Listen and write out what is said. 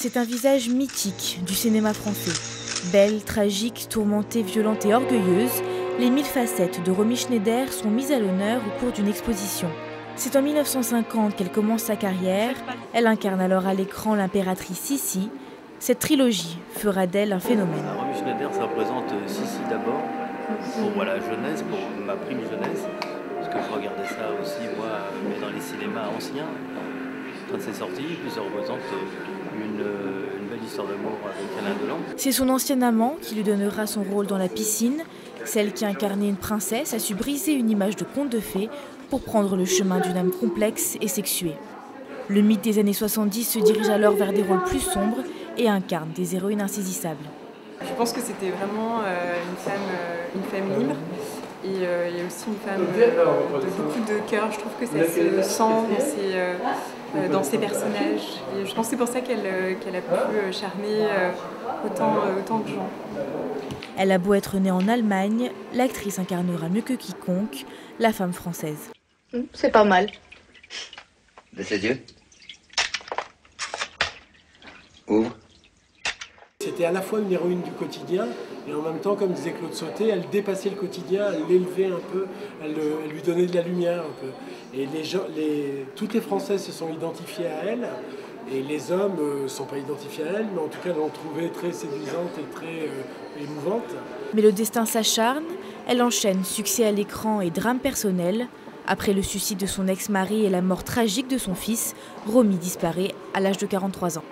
C'est un visage mythique du cinéma français. Belle, tragique, tourmentée, violente et orgueilleuse, les 1000 facettes de Romy Schneider sont mises à l'honneur au cours d'une exposition. C'est en 1950 qu'elle commence sa carrière. Elle incarne alors à l'écran l'impératrice Sissi. Cette trilogie fera d'elle un phénomène. Romy Schneider, ça représente Sissi d'abord, pour la jeunesse, pour ma prime jeunesse, parce que je regardais ça aussi, moi, mais dans les cinémas anciens, quand c'est sorti, puis ça représente une belle histoire d'amour avec Alain Delon. C'est son ancien amant qui lui donnera son rôle dans La Piscine. Celle qui incarnait une princesse a su briser une image de conte de fées pour prendre le chemin d'une âme complexe et sexuée. Le mythe des années 70 se dirige alors vers des rôles plus sombres et incarne des héroïnes insaisissables. Je pense que c'était vraiment une femme libre et aussi une femme de beaucoup de cœur. Je trouve que ça se sent dans ses personnages. Et je pense que c'est pour ça qu'elle a pu charmer autant de gens. Elle a beau être née en Allemagne, l'actrice incarnera mieux que quiconque la femme française. C'est pas mal. Baisse les yeux. Ouvre. C'était à la fois une héroïne du quotidien et en même temps, comme disait Claude Sauté, elle dépassait le quotidien, elle l'élevait un peu, elle lui donnait de la lumière un peu. Et toutes les Françaises se sont identifiées à elle et les hommes ne sont pas identifiés à elle, mais en tout cas l'ont trouvée très séduisante et très émouvante. Mais le destin s'acharne, elle enchaîne succès à l'écran et drame personnel. Après le suicide de son ex-mari et la mort tragique de son fils, Romy disparaît à l'âge de 43 ans.